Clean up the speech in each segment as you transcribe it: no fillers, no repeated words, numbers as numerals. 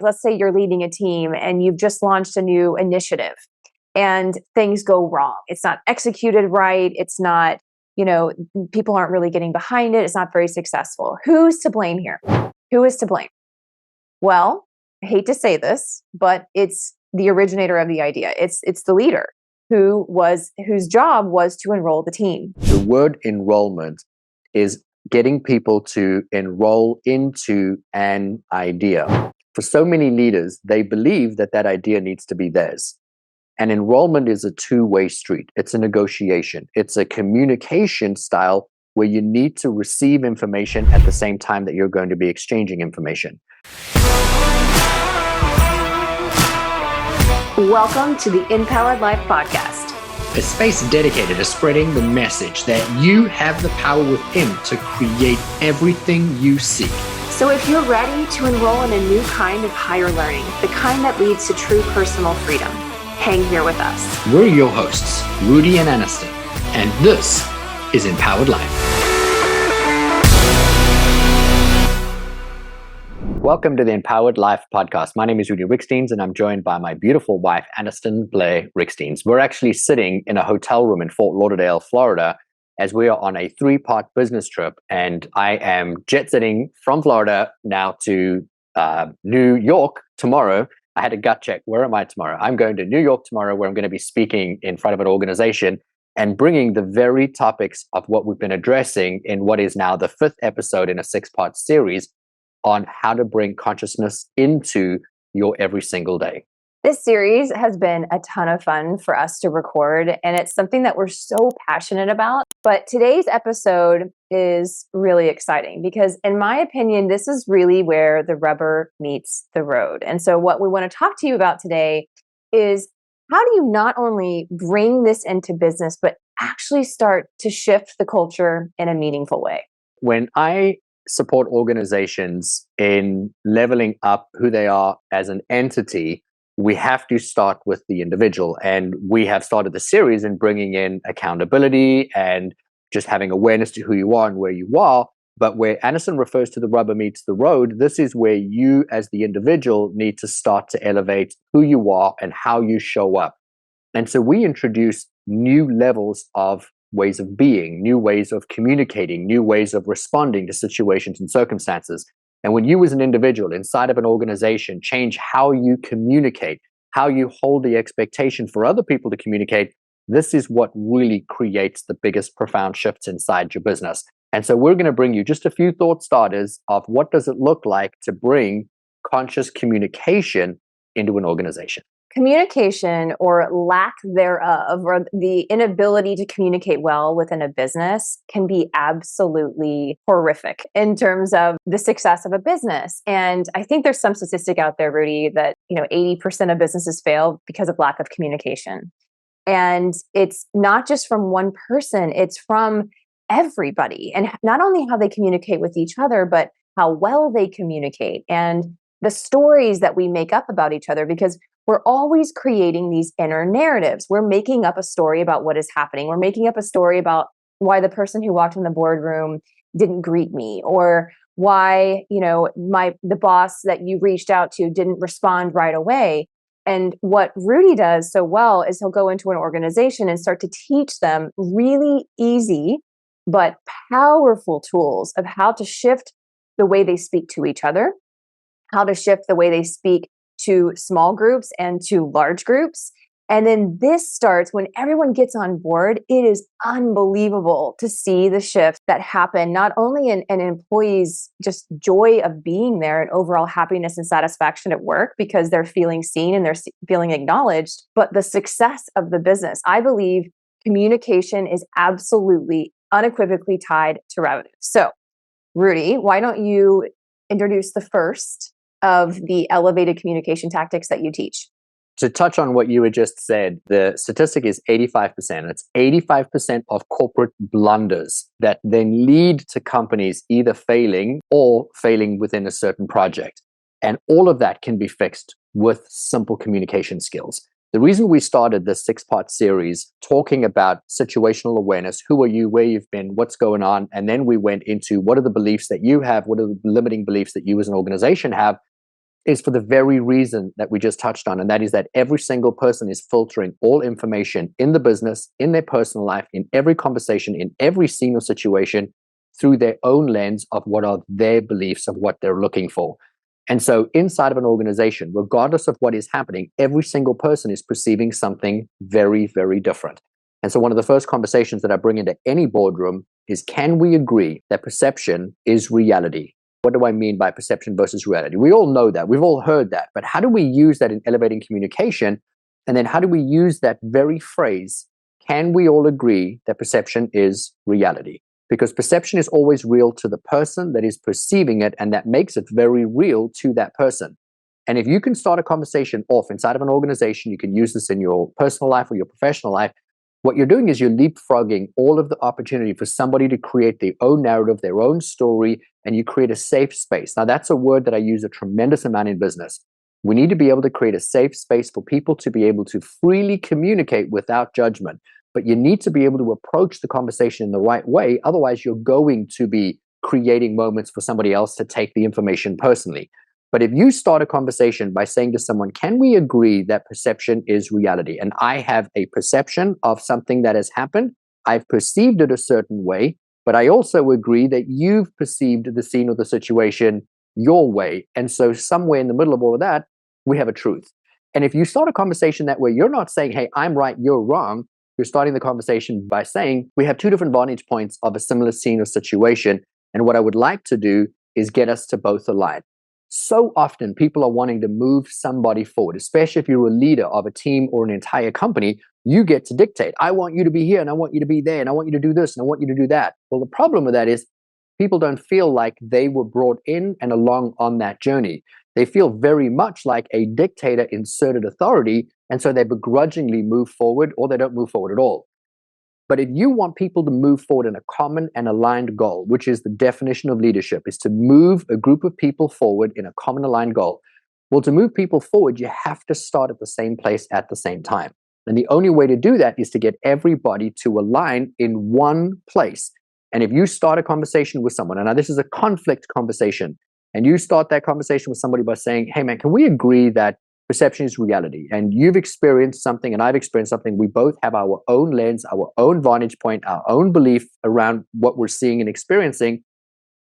Let's say you're leading a team and you've just launched a new initiative and things go wrong. It's not executed right. It's not, people aren't really getting behind it. It's not very successful. Who's to blame here? Who is to blame? Well, I hate to say this, but it's the originator of the idea. It's the leader whose job was to enroll the team. The word enrollment is getting people to enroll into an idea. For so many leaders, they believe that idea needs to be theirs. And enrollment is a two-way street. It's a negotiation. It's a communication style where you need to receive information at the same time that you're going to be exchanging information. Welcome to the Empowered Life Podcast, a space dedicated to spreading the message that you have the power within to create everything you seek. So if you're ready to enroll in a new kind of higher learning, the kind that leads to true personal freedom, hang here with us. We're your hosts, Rudi and Anniston, and this is Empowered Life. Welcome to the Empowered Life Podcast. My name is Rudi Ricksteins, and I'm joined by my beautiful wife, Anniston Blair Ricksteins. We're actually sitting in a hotel room in Fort Lauderdale, Florida, as we are on a 3-part business trip. And I am jet-setting from Florida now to New York tomorrow. I had a gut check. Where am I tomorrow? I'm going to New York tomorrow, where I'm going to be speaking in front of an organization and bringing the very topics of what we've been addressing in what is now the 5th episode in a 6-part series on how to bring consciousness into your every single day. This series has been a ton of fun for us to record, and it's something that we're so passionate about. But today's episode is really exciting because, in my opinion, this is really where the rubber meets the road. And so what we want to talk to you about today is how do you not only bring this into business, but actually start to shift the culture in a meaningful way? When I support organizations in leveling up who they are as an entity, we have to start with the individual. And we have started the series in bringing in accountability and just having awareness to who you are and where you are. But where Anniston refers to the rubber meets the road, this is where you as the individual need to start to elevate who you are and how you show up. And so we introduce new levels of ways of being, new ways of communicating, new ways of responding to situations and circumstances. And when you as an individual inside of an organization change how you communicate, how you hold the expectation for other people to communicate, this is what really creates the biggest profound shifts inside your business. And so we're going to bring you just a few thought starters of what does it look like to bring conscious communication into an organization. Communication, or lack thereof, or the inability to communicate well within a business, can be absolutely horrific in terms of the success of a business. And I think there's some statistic out there, Rudi, that 80% of businesses fail because of lack of communication. And it's not just from one person, it's from everybody. And not only how they communicate with each other, but how well they communicate and the stories that we make up about each other, because we're always creating these inner narratives. We're making up a story about what is happening. We're making up a story about why the person who walked in the boardroom didn't greet me, or why, the boss that you reached out to didn't respond right away. And what Rudi does so well is he'll go into an organization and start to teach them really easy but powerful tools of how to shift the way they speak to each other, how to shift the way they speak to small groups and to large groups. And then this starts when everyone gets on board. It is unbelievable to see the shift that happen, not only in employees' just joy of being there and overall happiness and satisfaction at work because they're feeling seen and they're feeling acknowledged, but the success of the business. I believe communication is absolutely unequivocally tied to revenue. So, Rudi, why don't you introduce the first of the elevated communication tactics that you teach? To touch on what you had just said, the statistic is 85%. It's 85% of corporate blunders that then lead to companies either failing or failing within a certain project. And all of that can be fixed with simple communication skills. The reason we started this 6-part series talking about situational awareness, who are you, where you've been, what's going on, and then we went into what are the beliefs that you have, what are the limiting beliefs that you as an organization have, is for the very reason that we just touched on, and that is that every single person is filtering all information in the business, in their personal life, in every conversation, in every scene or situation through their own lens of what are their beliefs of what they're looking for. And so inside of an organization, regardless of what is happening, every single person is perceiving something very, very different. And so one of the first conversations that I bring into any boardroom is, can we agree that perception is reality? What do I mean by perception versus reality? We all know that. We've all heard that. But how do we use that in elevating communication? And then how do we use that very phrase, can we all agree that perception is reality? Because perception is always real to the person that is perceiving it, and that makes it very real to that person. And if you can start a conversation off inside of an organization, you can use this in your personal life or your professional life. What you're doing is you're leapfrogging all of the opportunity for somebody to create their own narrative, their own story, and you create a safe space. Now, that's a word that I use a tremendous amount in business. We need to be able to create a safe space for people to be able to freely communicate without judgment. But you need to be able to approach the conversation in the right way. Otherwise, you're going to be creating moments for somebody else to take the information personally. But if you start a conversation by saying to someone, can we agree that perception is reality? And I have a perception of something that has happened. I've perceived it a certain way, but I also agree that you've perceived the scene or the situation your way. And so somewhere in the middle of all of that, we have a truth. And if you start a conversation that way, you're not saying, hey, I'm right, you're wrong. You're starting the conversation by saying, we have two different vantage points of a similar scene or situation. And what I would like to do is get us to both align. So often people are wanting to move somebody forward, especially if you're a leader of a team or an entire company. You get to dictate. I want you to be here and I want you to be there and I want you to do this and I want you to do that. Well, the problem with that is people don't feel like they were brought in and along on that journey. They feel very much like a dictator inserted authority, and so they begrudgingly move forward or they don't move forward at all. But if you want people to move forward in a common and aligned goal, which is the definition of leadership, is to move a group of people forward in a common aligned goal. Well, to move people forward, you have to start at the same place at the same time. And the only way to do that is to get everybody to align in one place. And if you start a conversation with someone, and now this is a conflict conversation, and you start that conversation with somebody by saying, hey man, can we agree that perception is reality? And you've experienced something and I've experienced something. We both have our own lens, our own vantage point, our own belief around what we're seeing and experiencing.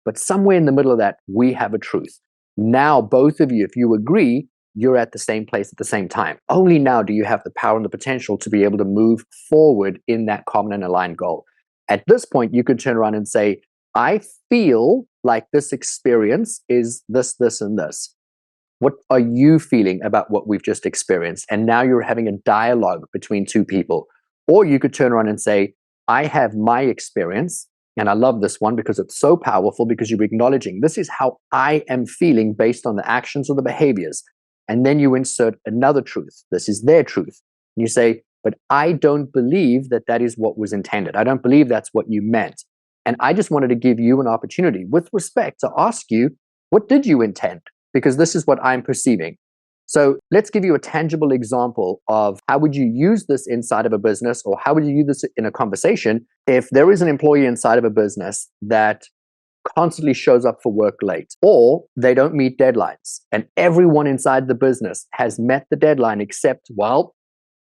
But somewhere in the middle of that, we have a truth. Now, both of you, if you agree, you're at the same place at the same time. Only now do you have the power and the potential to be able to move forward in that common and aligned goal. At this point, you could turn around and say, I feel like this experience is this, this, and this. What are you feeling about what we've just experienced? And now you're having a dialogue between two people. Or you could turn around and say, I have my experience. And I love this one because it's so powerful, because you're acknowledging this is how I am feeling based on the actions or the behaviors. And then you insert another truth. This is their truth. And you say, but I don't believe that that is what was intended. I don't believe that's what you meant. And I just wanted to give you an opportunity with respect to ask you, what did you intend? Because this is what I'm perceiving. So let's give you a tangible example of how would you use this inside of a business, or how would you use this in a conversation if there is an employee inside of a business that constantly shows up for work late, or they don't meet deadlines, and everyone inside the business has met the deadline except, well,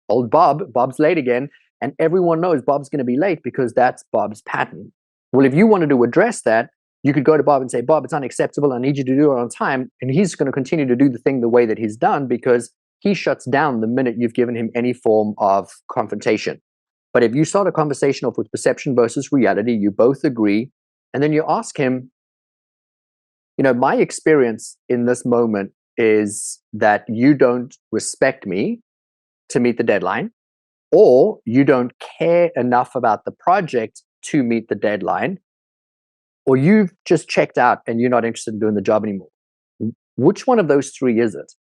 old Bob's late again, and everyone knows Bob's going to be late because that's Bob's pattern. Well, if you wanted to address that, you could go to Bob and say, Bob, it's unacceptable. I need you to do it on time. And he's going to continue to do the thing the way that he's done, because he shuts down the minute you've given him any form of confrontation. But if you start a conversation off with perception versus reality, you both agree, and then you ask him, my experience in this moment is that you don't respect me to meet the deadline, or you don't care enough about the project to meet the deadline, or you've just checked out and you're not interested in doing the job anymore. Which one of those three is it?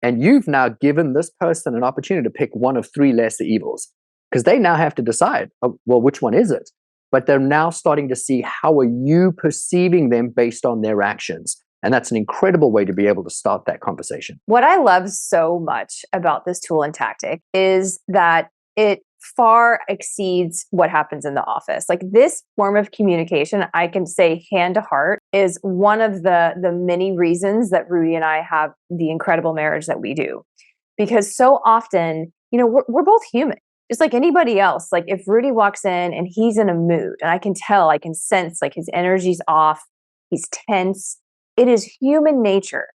And you've now given this person an opportunity to pick one of three lesser evils, because they now have to decide, well, which one is it? But they're now starting to see, how are you perceiving them based on their actions? And that's an incredible way to be able to start that conversation. What I love so much about this tool and tactic is that it far exceeds what happens in the office. Like, this form of communication, I can say hand to heart, is one of the many reasons that Rudi and I have the incredible marriage that we do. Because so often, we're both human, just like anybody else. Like if Rudi walks in and he's in a mood, and I can tell, I can sense like his energy's off, he's tense. It is human nature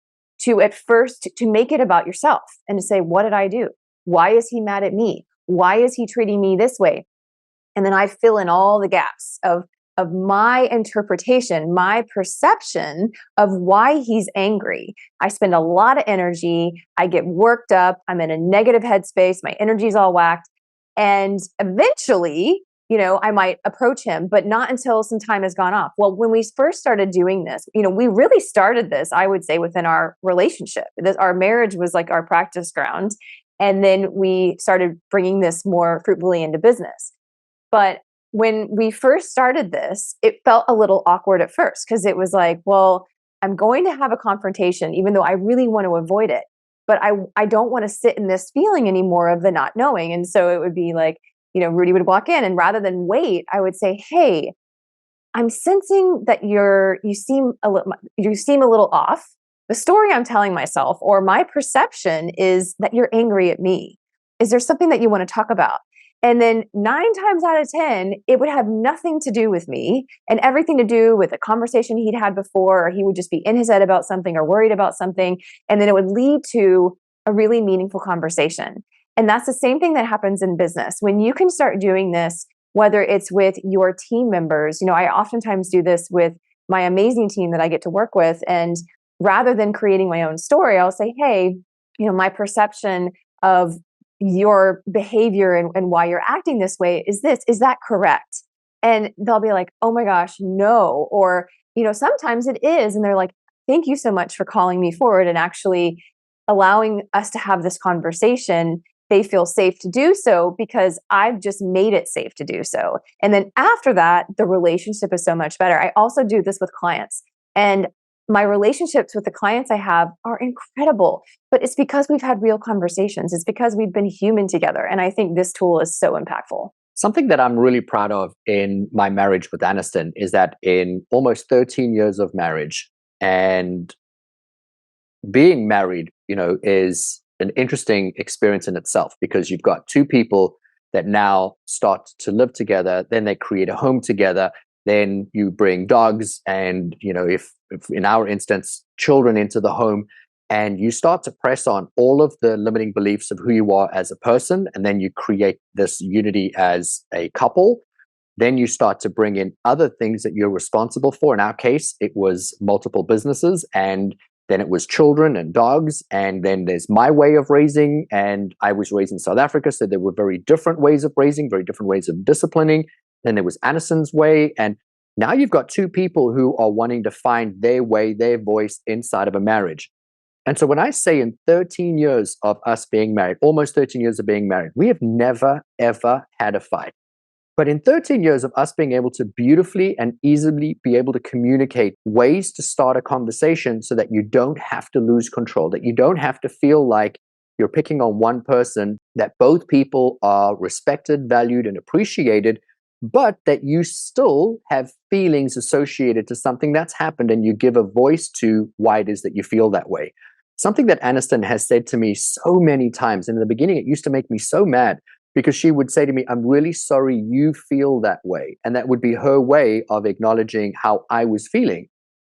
to at first to make it about yourself and to say, what did I do? Why is he mad at me? Why is he treating me this way? And then I fill in all the gaps of my interpretation, my perception of why he's angry. I spend a lot of energy. I get worked up. I'm in a negative headspace. My energy's all whacked. And eventually, I might approach him, but not until some time has gone off. Well, when we first started doing this, we really started this, I would say, within our relationship. Our marriage was like our practice ground. And then we started bringing this more fruitfully into business. But when we first started this, it felt a little awkward at first because it was like, well, I'm going to have a confrontation, even though I really want to avoid it. But I don't want to sit in this feeling anymore of the not knowing. And so it would be like, Rudi would walk in, and rather than wait, I would say, hey, I'm sensing that you seem a little off. The story I'm telling myself or my perception is that you're angry at me. Is there something that you want to talk about? And then 9 times out of 10, it would have nothing to do with me and everything to do with a conversation he'd had before, or he would just be in his head about something or worried about something. And then it would lead to a really meaningful conversation. And that's the same thing that happens in business. When you can start doing this, whether it's with your team members, I oftentimes do this with my amazing team that I get to work with. And rather than creating my own story, I'll say, hey, my perception of your behavior and why you're acting this way is that correct? And they'll be like, oh my gosh, no. Or, sometimes it is. And they're like, thank you so much for calling me forward and actually allowing us to have this conversation. They feel safe to do so because I've just made it safe to do so. And then after that, the relationship is so much better. I also do this with clients, and my relationships with the clients I have are incredible, but it's because we've had real conversations. It's because we've been human together. And I think this tool is so impactful. Something that I'm really proud of in my marriage with Anniston is that in almost 13 years of marriage, and being married, is an interesting experience in itself, because you've got two people that now start to live together, then they create a home together, then you bring dogs and, if in our instance, children into the home, and you start to press on all of the limiting beliefs of who you are as a person, and then you create this unity as a couple. Then you start to bring in other things that you're responsible for. In our case, it was multiple businesses, and then it was children and dogs, and then there's my way of raising, and I was raised in South Africa, so there were very different ways of raising, very different ways of disciplining. Then there was Anniston's way, and now you've got two people who are wanting to find their way, their voice inside of a marriage. And so when I say in 13 years of us being married, almost 13 years of being married, we have never, ever had a fight. But in 13 years of us being able to beautifully and easily be able to communicate ways to start a conversation so that you don't have to lose control, that you don't have to feel like you're picking on one person, that both people are respected, valued, and appreciated, but that you still have feelings associated to something that's happened, and you give a voice to why it is that you feel that way. Something that Anniston has said to me so many times, and in the beginning it used to make me so mad, because she would say to me, I'm really sorry you feel that way. And that would be her way of acknowledging how I was feeling.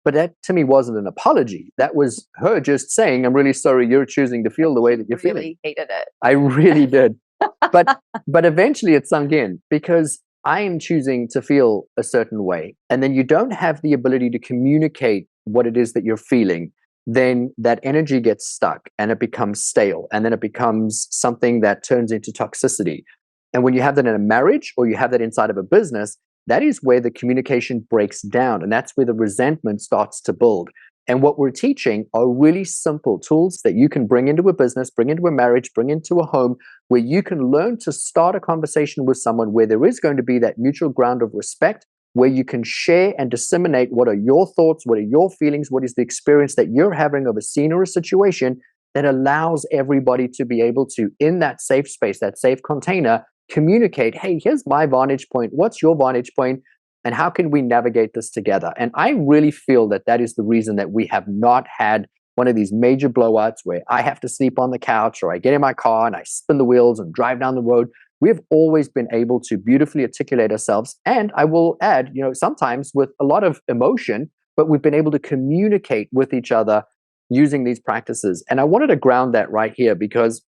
But that to me wasn't an apology. That was her just saying, I'm really sorry you're choosing to feel the way that you're feeling. I really hated it. I really did. But eventually it sunk in, because I am choosing to feel a certain way. And then you don't have the ability to communicate what it is that you're feeling. Then that energy gets stuck and it becomes stale. And then it becomes something that turns into toxicity. And when you have that in a marriage, or you have that inside of a business, that is where the communication breaks down. And that's where the resentment starts to build. And what we're teaching are really simple tools that you can bring into a business, bring into a marriage, bring into a home, where you can learn to start a conversation with someone where there is going to be that mutual ground of respect, where you can share and disseminate what are your thoughts, what are your feelings, what is the experience that you're having of a scene or a situation, that allows everybody to be able to, in that safe space, that safe container, communicate, hey, here's my vantage point, what's your vantage point? And how can we navigate this together? And I really feel that that is the reason that we have not had one of these major blowouts where I have to sleep on the couch or I get in my car and I spin the wheels and drive down the road. We've always been able to beautifully articulate ourselves. And I will add, sometimes with a lot of emotion, but we've been able to communicate with each other using these practices. And I wanted to ground that right here because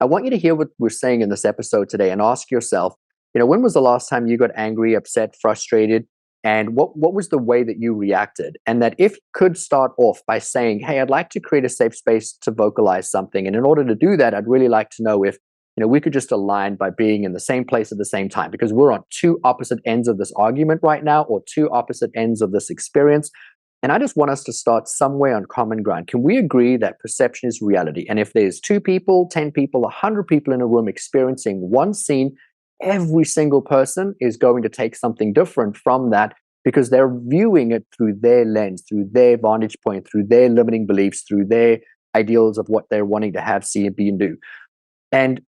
I want you to hear what we're saying in this episode today and ask yourself, when was the last time you got angry, upset, frustrated? And what was the way that you reacted? And that if you could start off by saying, hey, I'd like to create a safe space to vocalize something. And in order to do that, I'd really like to know if we could just align by being in the same place at the same time, because we're on two opposite ends of this argument right now, or two opposite ends of this experience. And I just want us to start somewhere on common ground. Can we agree that perception is reality? And if there's 2 people, 10 people, 100 people in a room experiencing one scene, every single person is going to take something different from that because they're viewing it through their lens, through their vantage point, through their limiting beliefs, through their ideals of what they're wanting to have, see, and be, and do. And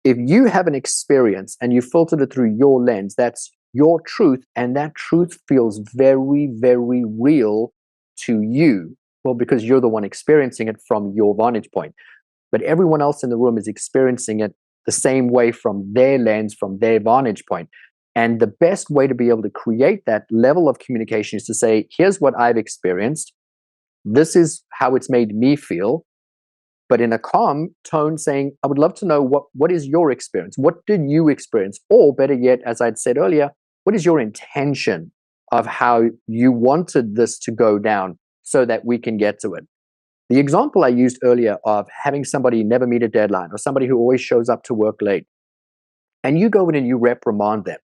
if you have an experience and you filtered it through your lens, that's your truth, and that truth feels very, very real to you. Well, because you're the one experiencing it from your vantage point. But everyone else in the room is experiencing it the same way from their lens, from their vantage point. And the best way to be able to create that level of communication is to say, here's what I've experienced. This is how it's made me feel. But in a calm tone saying, I would love to know what is your experience? What did you experience? Or better yet, as I'd said earlier, what is your intention of how you wanted this to go down so that we can get to it? The example I used earlier of having somebody never meet a deadline or somebody who always shows up to work late, and you go in and you reprimand them,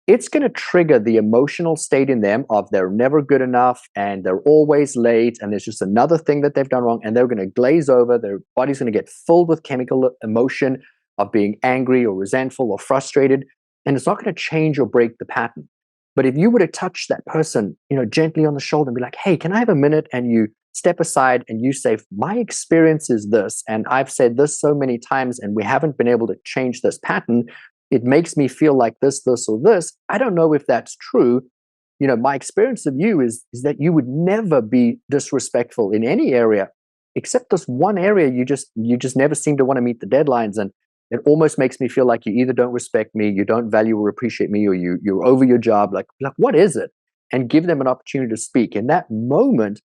it's going to trigger the emotional state in them of they're never good enough and they're always late and there's just another thing that they've done wrong, and they're going to glaze over. Their body's going to get filled with chemical emotion of being angry or resentful or frustrated, and it's not going to change or break the pattern. But if you were to touch that person, gently on the shoulder and be like, hey, can I have a minute? And you step aside and you say, my experience is this, and I've said this so many times and we haven't been able to change this pattern. It makes me feel like this, or this. I don't know if that's true. My experience of you is that you would never be disrespectful in any area, except this one area. You just never seem to want to meet the deadlines. And it almost makes me feel like you either don't respect me, you don't value or appreciate me, or you're over your job. Like, what is it? And give them an opportunity to speak. In that moment,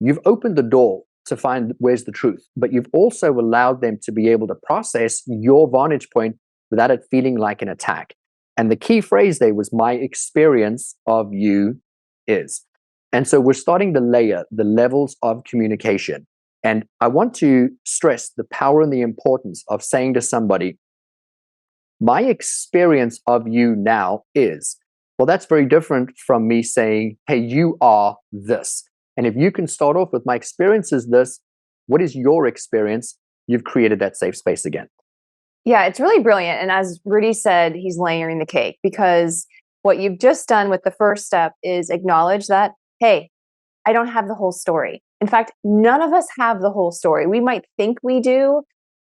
you've opened the door to find where's the truth, but you've also allowed them to be able to process your vantage point without it feeling like an attack. And the key phrase there was, my experience of you is. And so we're starting to layer the levels of communication. And I want to stress the power and the importance of saying to somebody, my experience of you now is. Well, that's very different from me saying, hey, you are this. And if you can start off with, my experience is this, what is your experience? You've created that safe space again. Yeah, it's really brilliant. And as Rudi said, he's layering the cake, because what you've just done with the first step is acknowledge that, hey, I don't have the whole story. In fact, none of us have the whole story. We might think we do,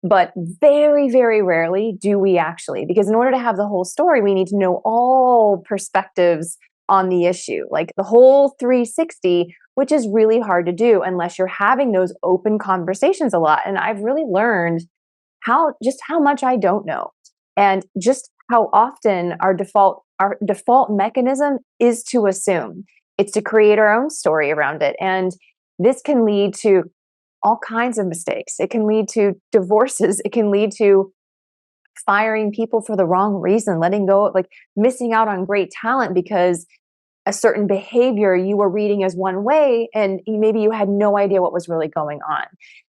but very, very rarely do we actually. Because in order to have the whole story, we need to know all perspectives on the issue, like the whole 360, which is really hard to do unless you're having those open conversations a lot. And I've really learned how much I don't know, and just how often our default mechanism is to assume. It's to create our own story around it. And this can lead to all kinds of mistakes. It can lead to divorces. It can lead to firing people for the wrong reason, letting go, like missing out on great talent because a certain behavior you were reading as one way and maybe you had no idea what was really going on.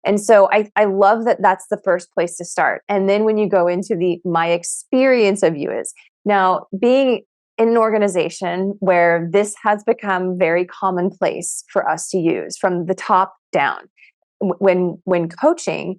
And so I love that that's the first place to start. And then when you go into my experience of you is, now being in an organization where this has become very commonplace for us to use from the top down, when coaching,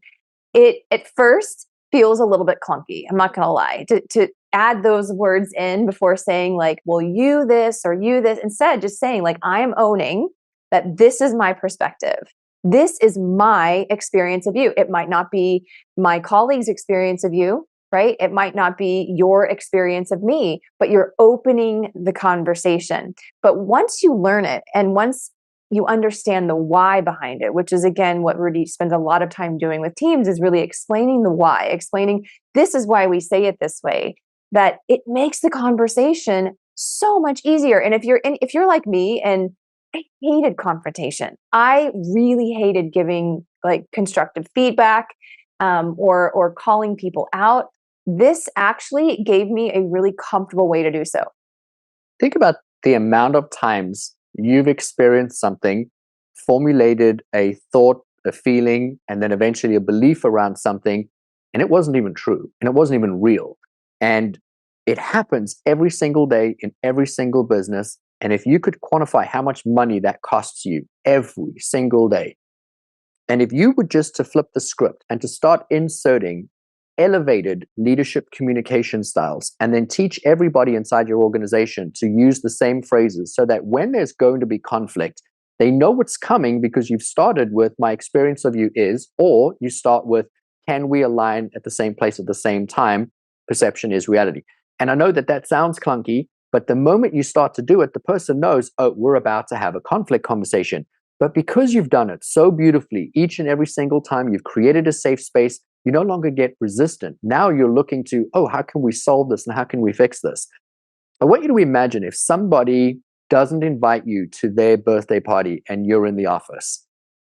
it at first feels a little bit clunky. I'm not going to lie. To add those words in before saying like, well, you this or you this, instead just saying like, I am owning that this is my perspective. This is my experience of you. It might not be my colleague's experience of you. right? It might not be your experience of me, but you're opening the conversation. But once you learn it, and once you understand the why behind it, which is again what Rudi spends a lot of time doing with teams, is really explaining the why, explaining this is why we say it this way, that it makes the conversation so much easier. And if you're like me, and I hated confrontation, I really hated giving like constructive feedback, or calling people out. This actually gave me a really comfortable way to do so. Think about the amount of times you've experienced something, formulated a thought, a feeling, and then eventually a belief around something, and it wasn't even true, and it wasn't even real. And it happens every single day in every single business. And if you could quantify how much money that costs you every single day, and if you were just to flip the script and to start inserting elevated leadership communication styles, and then teach everybody inside your organization to use the same phrases so that when there's going to be conflict, they know what's coming, because you've started with my experience of you is, or you start with, can we align at the same place at the same time? Perception is reality. And I know that that sounds clunky, but the moment you start to do it, the person knows, oh, we're about to have a conflict conversation. But because you've done it so beautifully each and every single time, you've created a safe space, you no longer get resistant. Now you're looking to, oh, how can we solve this and how can we fix this? I want you to imagine if somebody doesn't invite you to their birthday party and you're in the office.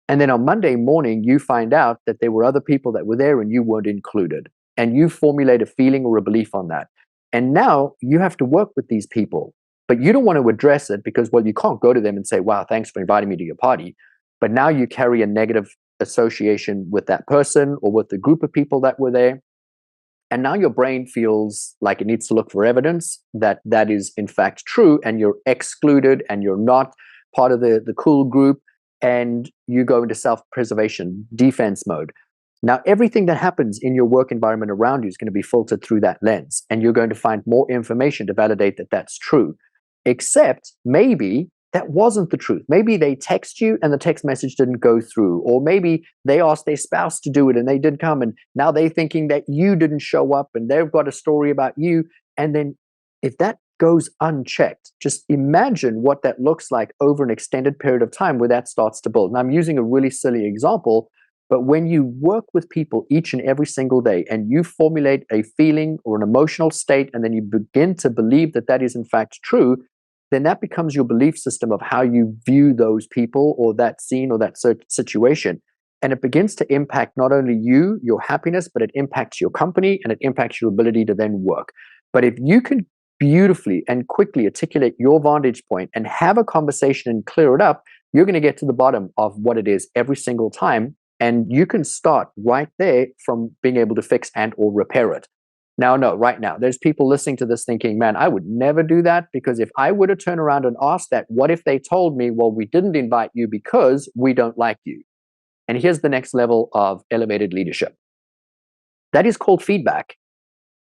And then on Monday morning, you find out that there were other people that were there and you weren't included. And you formulate a feeling or a belief on that. And now you have to work with these people. But you don't want to address it because, well, you can't go to them and say, wow, thanks for inviting me to your party. But now you carry a negative association with that person or with the group of people that were there. And now your brain feels like it needs to look for evidence that that is in fact true, and you're excluded and you're not part of the cool group, and you go into self-preservation, defense mode. Now, everything that happens in your work environment around you is going to be filtered through that lens, and you're going to find more information to validate that that's true. Except maybe that wasn't the truth. Maybe they text you and the text message didn't go through, or maybe they asked their spouse to do it and they did come, and now they're thinking that you didn't show up and they've got a story about you. And then if that goes unchecked, just imagine what that looks like over an extended period of time where that starts to build. And I'm using a really silly example, but when you work with people each and every single day and you formulate a feeling or an emotional state, and then you begin to believe that that is in fact true, then that becomes your belief system of how you view those people or that scene or that situation. And it begins to impact not only you, your happiness, but it impacts your company and it impacts your ability to then work. But if you can beautifully and quickly articulate your vantage point and have a conversation and clear it up, you're going to get to the bottom of what it is every single time. And you can start right there from being able to fix and or repair it. Now, no, right now, there's people listening to this thinking, man, I would never do that, because if I were to turn around and ask that, what if they told me, well, we didn't invite you because we don't like you? And here's the next level of elevated leadership. That is called feedback.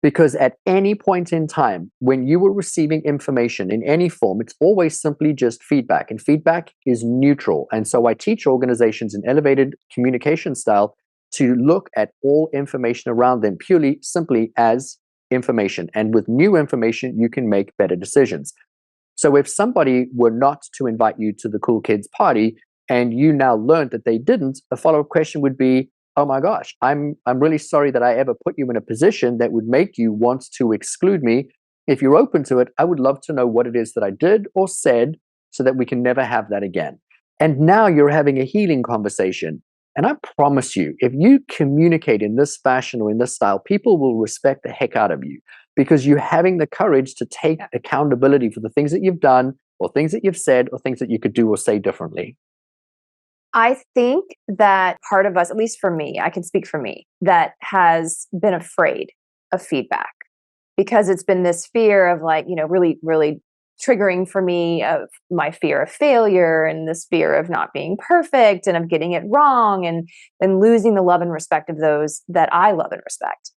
Because at any point in time, when you were receiving information in any form, it's always simply just feedback. And feedback is neutral. And so I teach organizations in elevated communication style to look at all information around them purely, simply as information. And with new information, you can make better decisions. So if somebody were not to invite you to the cool kids party and you now learned that they didn't, a follow-up question would be, oh my gosh, I'm really sorry that I ever put you in a position that would make you want to exclude me. If you're open to it, I would love to know what it is that I did or said so that we can never have that again. And now you're having a healing conversation. And I promise you, if you communicate in this fashion or in this style, people will respect the heck out of you, because you're having the courage to take accountability for the things that you've done or things that you've said or things that you could do or say differently. I think that part of us, at least for me, I can speak for me, that has been afraid of feedback, because it's been this fear of like, really, really triggering for me, of my fear of failure and this fear of not being perfect and of getting it wrong and losing the love and respect of those that I love and respect.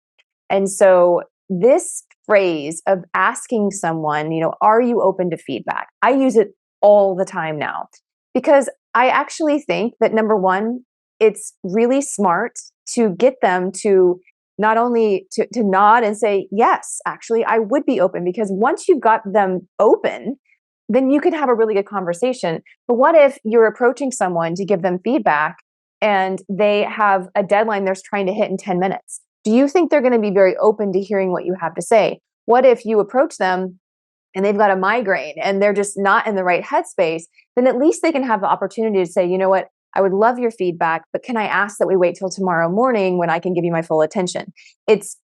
And so this phrase of asking someone, are you open to feedback? I use it all the time now, because I actually think that, number one, it's really smart to get them to not only to nod and say, yes, actually, I would be open, because once you've got them open, then you could have a really good conversation. But what if you're approaching someone to give them feedback and they have a deadline they're trying to hit in 10 minutes? Do you think they're going to be very open to hearing what you have to say? What if you approach them and they've got a migraine and they're just not in the right headspace? Then at least they can have the opportunity to say, you know what, I would love your feedback, but can I ask that we wait till tomorrow morning when I can give you my full attention?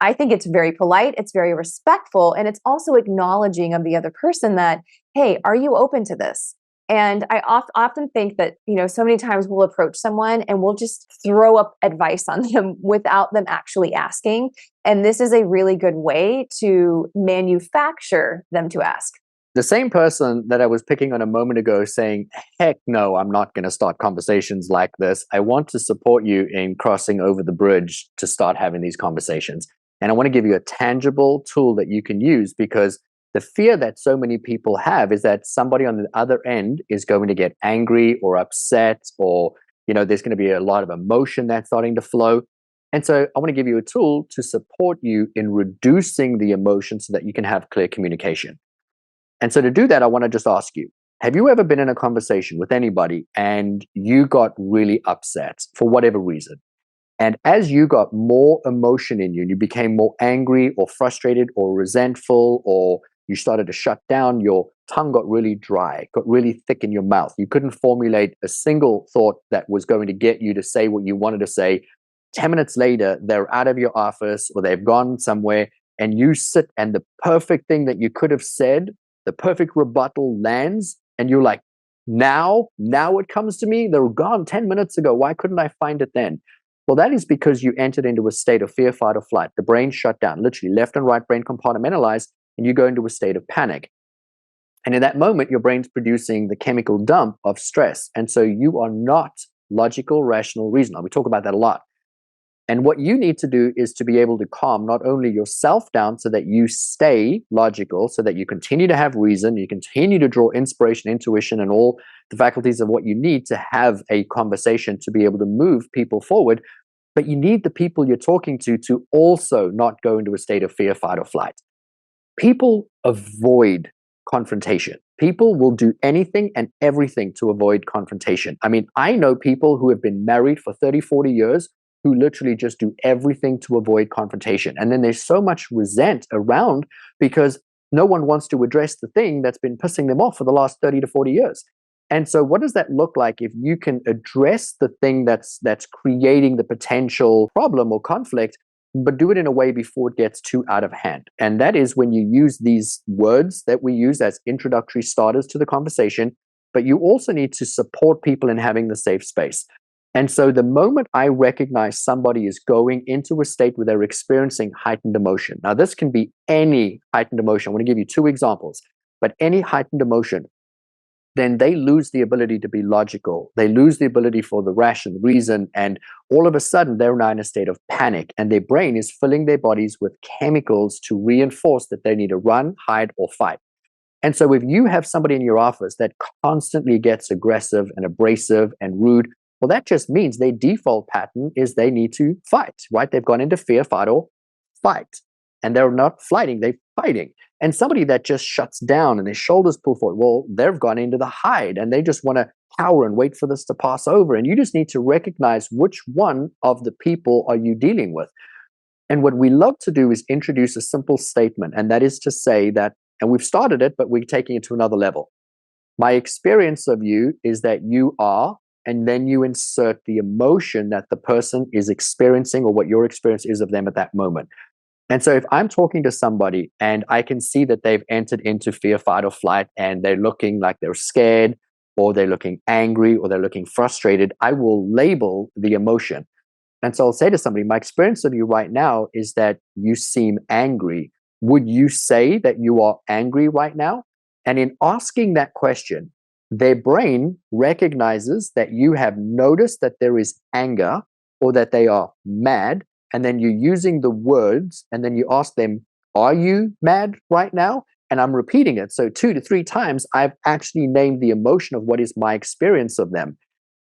I think it's very polite, it's very respectful, and it's also acknowledging of the other person that, hey, are you open to this? And I often think that, so many times we'll approach someone and we'll just throw up advice on them without them actually asking. And this is a really good way to manufacture them to ask. The same person that I was picking on a moment ago saying, heck no, I'm not going to start conversations like this. I want to support you in crossing over the bridge to start having these conversations. And I want to give you a tangible tool that you can use, because the fear that so many people have is that somebody on the other end is going to get angry or upset, or, there's going to be a lot of emotion that's starting to flow. And so I want to give you a tool to support you in reducing the emotion so that you can have clear communication. And so to do that, I want to just ask you, have you ever been in a conversation with anybody and you got really upset for whatever reason? And as you got more emotion in you and you became more angry or frustrated or resentful, or you started to shut down, your tongue got really dry, got really thick in your mouth. You couldn't formulate a single thought that was going to get you to say what you wanted to say. 10 minutes later, they're out of your office or they've gone somewhere, and you sit and the perfect thing that you could have said, the perfect rebuttal lands, and you're like, now it comes to me. They were gone 10 minutes ago. Why couldn't I find it then? Well, that is because you entered into a state of fear, fight, or flight. The brain shut down, literally left and right brain compartmentalized, and you go into a state of panic. And in that moment, your brain's producing the chemical dump of stress. And so you are not logical, rational, reasonable. We talk about that a lot. And what you need to do is to be able to calm not only yourself down so that you stay logical, so that you continue to have reason, you continue to draw inspiration, intuition, and all the faculties of what you need to have a conversation to be able to move people forward. But you need the people you're talking to also not go into a state of fear, fight, or flight. People avoid confrontation. People will do anything and everything to avoid confrontation. I mean, I know people who have been married for 30, 40 years who literally just do everything to avoid confrontation. And then there's so much resent around because no one wants to address the thing that's been pissing them off for the last 30 to 40 years. And so what does that look like if you can address the thing that's creating the potential problem or conflict, but do it in a way before it gets too out of hand? And that is when you use these words that we use as introductory starters to the conversation, but you also need to support people in having the safe space. And so the moment I recognize somebody is going into a state where they're experiencing heightened emotion, now this can be any heightened emotion. I want to give you two examples, but any heightened emotion, then they lose the ability to be logical. They lose the ability for the rational reason. And all of a sudden, they're now in a state of panic. And their brain is filling their bodies with chemicals to reinforce that they need to run, hide, or fight. And so if you have somebody in your office that constantly gets aggressive and abrasive and rude, well, that just means their default pattern is they need to fight, right? They've gone into fear, fight, or fight. And they're not flighting, they're fighting. And somebody that just shuts down and their shoulders pull forward, well, they've gone into the hide and they just want to cower and wait for this to pass over. And you just need to recognize which one of the people are you dealing with. And what we love to do is introduce a simple statement. And that is to say that, and we've started it, but we're taking it to another level. My experience of you is that you are, and then you insert the emotion that the person is experiencing or what your experience is of them at that moment. And so if I'm talking to somebody and I can see that they've entered into fear, fight, or flight, and they're looking like they're scared, or they're looking angry, or they're looking frustrated, I will label the emotion. And so I'll say to somebody, my experience of you right now is that you seem angry. Would you say that you are angry right now? And in asking that question, their brain recognizes that you have noticed that there is anger or that they are mad. And then you're using the words, and then you ask them, are you mad right now? And I'm repeating it. So 2 to 3 times, I've actually named the emotion of what is my experience of them.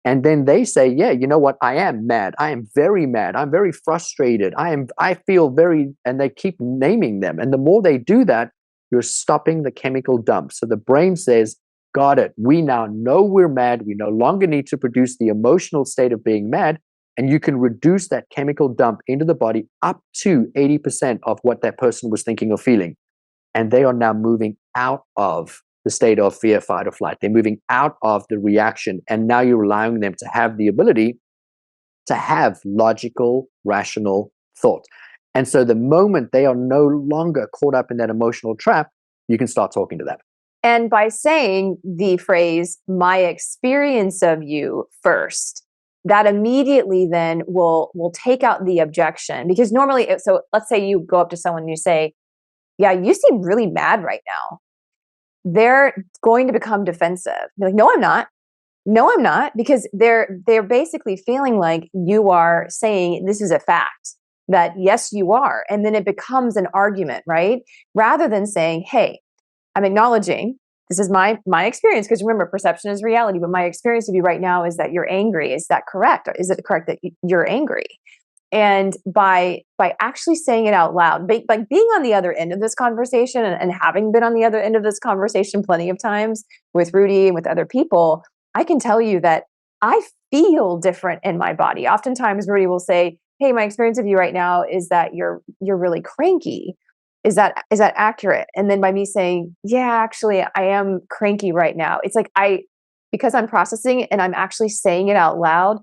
And then they say, yeah, you know what? I am mad. I am very mad. I'm very frustrated. I feel very, and they keep naming them. And the more they do that, you're stopping the chemical dump. So the brain says, got it. We now know we're mad. We no longer need to produce the emotional state of being mad. And you can reduce that chemical dump into the body up to 80% of what that person was thinking or feeling. And they are now moving out of the state of fear, fight, or flight. They're moving out of the reaction. And now you're allowing them to have the ability to have logical, rational thought. And so the moment they are no longer caught up in that emotional trap, you can start talking to them. And by saying the phrase, my experience of you first, that immediately then will take out the objection. Because normally, so let's say you go up to someone and you say, yeah, you seem really mad right now. They're going to become defensive. They're like, no, I'm not. No, I'm not. Because they're basically feeling like you are saying this is a fact, that yes, you are. And then it becomes an argument, right? Rather than saying, hey, I'm acknowledging this is my experience. Because remember, perception is reality. But my experience of you right now is that you're angry. Is that correct? Or is it correct that you're angry? And by actually saying it out loud, like being on the other end of this conversation and having been on the other end of this conversation plenty of times with Rudi and with other people, I can tell you that I feel different in my body. Oftentimes Rudi will say, hey, my experience of you right now is that you're really cranky. Is that accurate? And then by me saying, yeah, actually I am cranky right now. It's like because I'm processing it and I'm actually saying it out loud,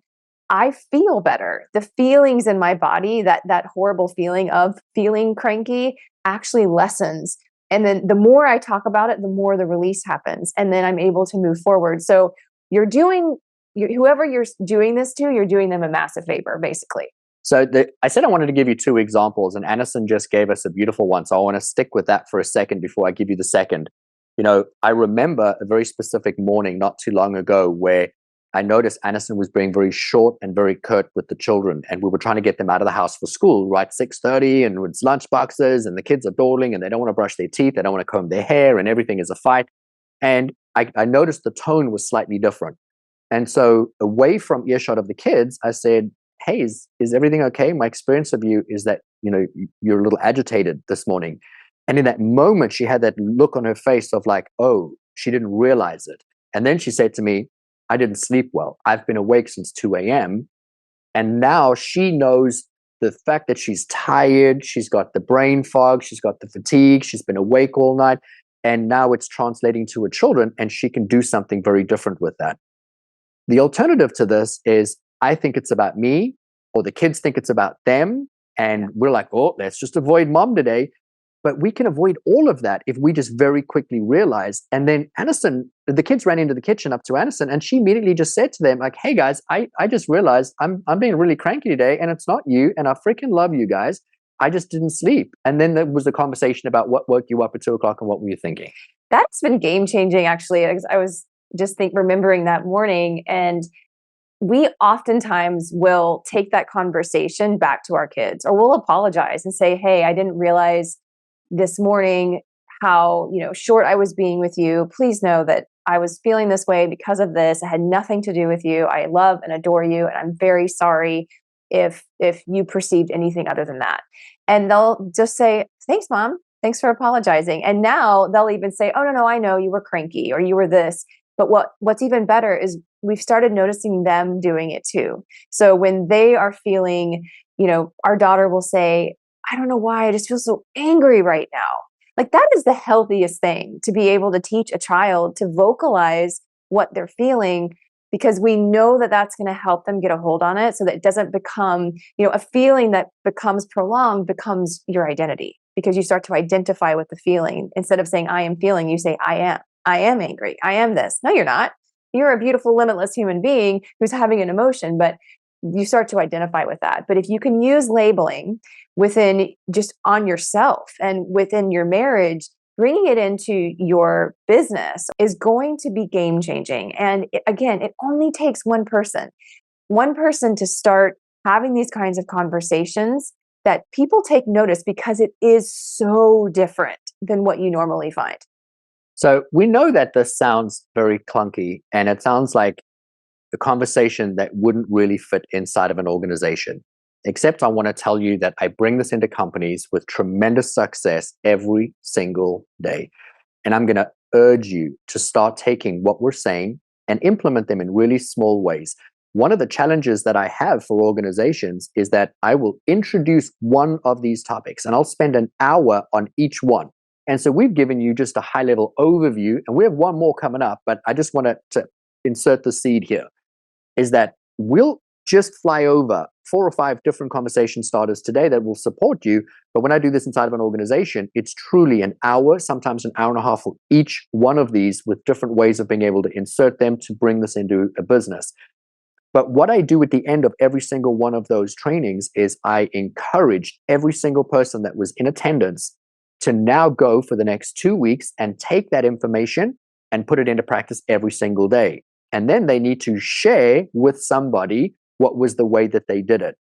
I feel better. The feelings in my body, that horrible feeling of feeling cranky actually lessens. And then the more I talk about it, the more the release happens. And then I'm able to move forward. So whoever you're doing this to, you're doing them a massive favor, basically. So I said I wanted to give you two examples, and Anniston just gave us a beautiful one. So I want to stick with that for a second before I give you the second. I remember a very specific morning not too long ago where I noticed Anniston was being very short and very curt with the children, and we were trying to get them out of the house for school, right? 6:30, and it's lunch boxes, and the kids are dawdling, and they don't want to brush their teeth, they don't want to comb their hair, and everything is a fight. And I noticed the tone was slightly different. And so away from earshot of the kids, I said, hey, is everything okay? My experience of you is that, you're a little agitated this morning. And in that moment, she had that look on her face of like, oh, she didn't realize it. And then she said to me, I didn't sleep well. I've been awake since 2 a.m. And now she knows the fact that she's tired, she's got the brain fog, she's got the fatigue, she's been awake all night. And now it's translating to her children, and she can do something very different with that. The alternative to this is I think it's about me, or the kids think it's about them. And we're like, oh, let's just avoid mom today. But we can avoid all of that if we just very quickly realize. And then Anniston, the kids ran into the kitchen up to Anniston, and she immediately just said to them, like, hey guys, I just realized I'm being really cranky today, and it's not you, and I freaking love you guys. I just didn't sleep. And then there was a conversation about what woke you up at 2 o'clock and what were you thinking. That's been game changing, actually. I was just remembering that morning, and we oftentimes will take that conversation back to our kids, or we'll apologize and say, hey, I didn't realize this morning how short I was being with you. Please know that I was feeling this way because of this. It had nothing to do with you. I love and adore you, and I'm very sorry if you perceived anything other than that. And they'll just say, thanks, mom. Thanks for apologizing. And now they'll even say, oh, no, I know you were cranky or you were this. But what's even better is we've started noticing them doing it too. So when they are feeling, our daughter will say, I don't know why, I just feel so angry right now. Like, that is the healthiest thing, to be able to teach a child to vocalize what they're feeling, because we know that that's going to help them get a hold on it, so that it doesn't become, a feeling that becomes prolonged becomes your identity, because you start to identify with the feeling. Instead of saying I am feeling, you say I am angry. I am this. No, you're not. You're a beautiful, limitless human being who's having an emotion, but you start to identify with that. But if you can use labeling within, just on yourself and within your marriage, bringing it into your business is going to be game changing. And again, it only takes one person to start having these kinds of conversations that people take notice, because it is so different than what you normally find. So we know that this sounds very clunky, and it sounds like a conversation that wouldn't really fit inside of an organization. Except I want to tell you that I bring this into companies with tremendous success every single day. And I'm going to urge you to start taking what we're saying and implement them in really small ways. One of the challenges that I have for organizations is that I will introduce one of these topics and I'll spend an hour on each one. And so we've given you just a high level overview, and we have one more coming up, but I just wanted to insert the seed here, is that we'll just fly over 4 or 5 different conversation starters today that will support you. But when I do this inside of an organization, it's truly an hour, sometimes an hour and a half for each one of these, with different ways of being able to insert them to bring this into a business. But what I do at the end of every single one of those trainings is I encourage every single person that was in attendance to now go for the next 2 weeks and take that information and put it into practice every single day. And then they need to share with somebody what was the way that they did it.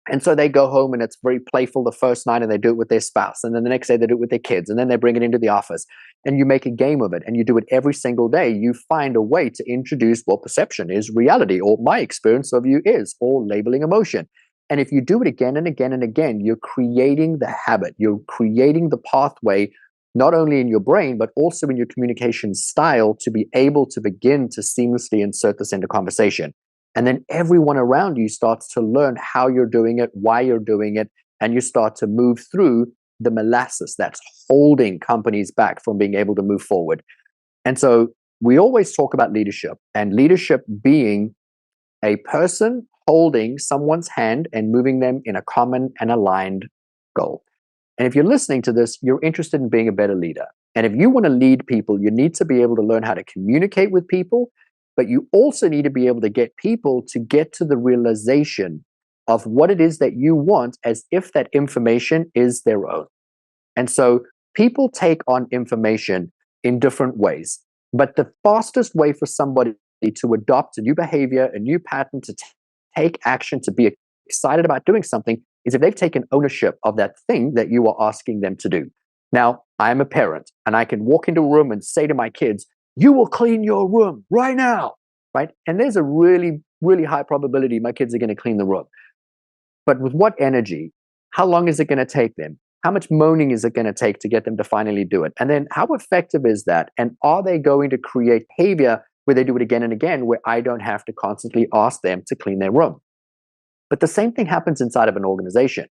And so they go home and it's very playful the first night, and they do it with their spouse. And then the next day they do it with their kids. And then they bring it into the office and you make a game of it and you do it every single day. You find a way to introduce what perception is reality, or my experience of you is, or labeling emotion. And if you do it again and again and again, you're creating the habit. You're creating the pathway, not only in your brain, but also in your communication style, to be able to begin to seamlessly insert this into conversation. And then everyone around you starts to learn how you're doing it, why you're doing it, and you start to move through the molasses that's holding companies back from being able to move forward. And so we always talk about leadership, and leadership being a person holding someone's hand and moving them in a common and aligned goal. And if you're listening to this, you're interested in being a better leader. And if you want to lead people, you need to be able to learn how to communicate with people, but you also need to be able to get people to get to the realization of what it is that you want, as if that information is their own. And so people take on information in different ways, but the fastest way for somebody to adopt a new behavior, a new pattern, to take action, to be excited about doing something, is if they've taken ownership of that thing that you are asking them to do. Now, I'm a parent, and I can walk into a room and say to my kids, "You will clean your room right now," right? And there's a really, really high probability my kids are going to clean the room. But with what energy? How long is it going to take them? How much moaning is it going to take to get them to finally do it? And then how effective is that? And are they going to create behavior where they do it again and again, where I don't have to constantly ask them to clean their room? But the same thing happens inside of an organization.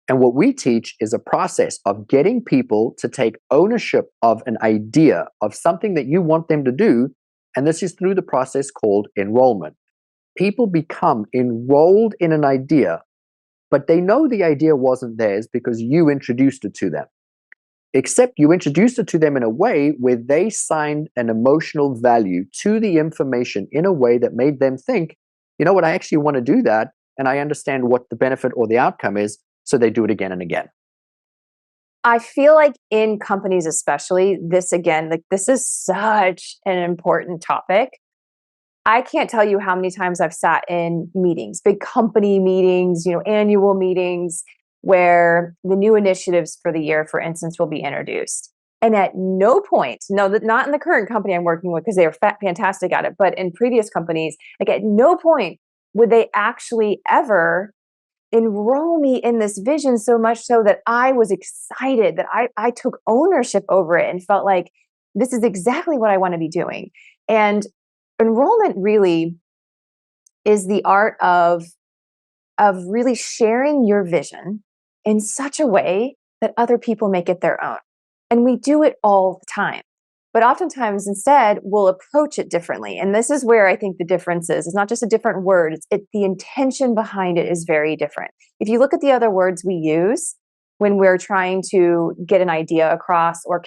And what we teach is a process of getting people to take ownership of an idea, of something that you want them to do. And this is through the process called enrollment. People become enrolled in an idea, but they know the idea wasn't theirs because you introduced it to them. Except you introduced it to them in a way where they signed an emotional value to the information in a way that made them think, you know what, I actually want to do that, and I understand what the benefit or the outcome is, so they do it again and again. I feel like in companies especially, this again, like this is such an important topic. I can't tell you how many times I've sat in meetings, big company meetings, annual meetings, where the new initiatives for the year, for instance, will be introduced. And at no point, no, not in the current company I'm working with because they are fantastic at it, but in previous companies, like at no point would they actually ever enroll me in this vision, so much so that I was excited, that I took ownership over it and felt like this is exactly what I want to be doing. And enrollment really is the art of really sharing your vision in such a way that other people make it their own. And we do it all the time. But oftentimes instead, we'll approach it differently. And this is where I think the difference is. It's not just a different word. The intention behind it is very different. If you look at the other words we use when we're trying to get an idea across or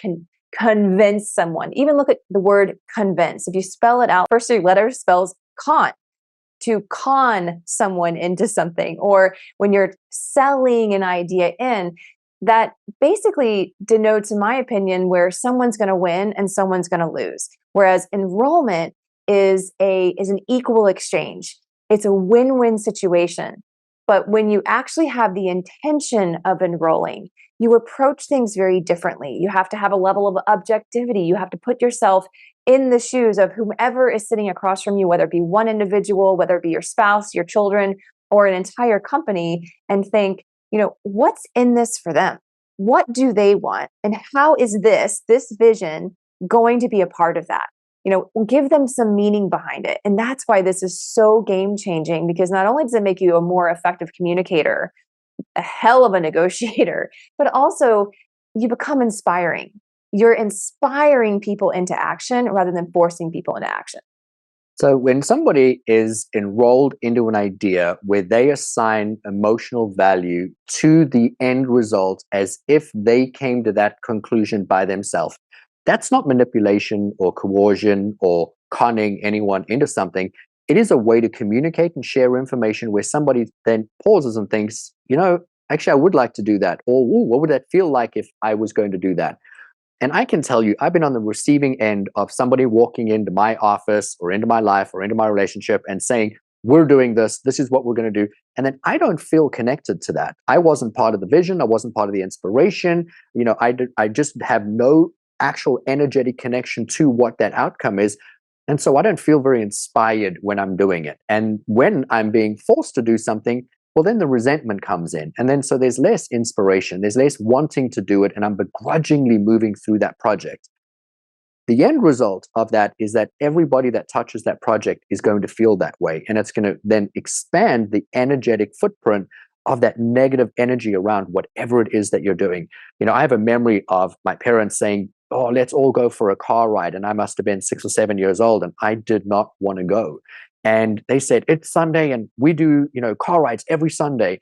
convince someone, even look at the word convince. If you spell it out, first 3 letters spells con, to con someone into something. Or when you're selling an idea in, that basically denotes, in my opinion, where someone's going to win and someone's going to lose. Whereas enrollment is an equal exchange. It's a win-win situation. But when you actually have the intention of enrolling, you approach things very differently. You have to have a level of objectivity. You have to put yourself in the shoes of whomever is sitting across from you, whether it be one individual, whether it be your spouse, your children, or an entire company, and think, what's in this for them? What do they want? And how is this vision going to be a part of that? Give them some meaning behind it. And that's why this is so game changing, because not only does it make you a more effective communicator, a hell of a negotiator, but also you become inspiring. You're inspiring people into action rather than forcing people into action. So when somebody is enrolled into an idea where they assign emotional value to the end result as if they came to that conclusion by themselves, that's not manipulation or coercion or conning anyone into something. It is a way to communicate and share information where somebody then pauses and thinks, actually, I would like to do that. Or, ooh, what would that feel like if I was going to do that? And I can tell you, I've been on the receiving end of somebody walking into my office or into my life or into my relationship and saying, we're doing this. This is what we're going to do. And then I don't feel connected to that. I wasn't part of the vision. I wasn't part of the inspiration. I just have no actual energetic connection to what that outcome is. And so I don't feel very inspired when I'm doing it. And when I'm being forced to do something, well, then the resentment comes in. And then so there's less inspiration, there's less wanting to do it, and I'm begrudgingly moving through that project. The end result of that is that everybody that touches that project is going to feel that way. And it's going to then expand the energetic footprint of that negative energy around whatever it is that you're doing. I have a memory of my parents saying, oh, let's all go for a car ride. And I must have been 6 or 7 years old, and I did not want to go. And they said, it's Sunday and we do, car rides every Sunday.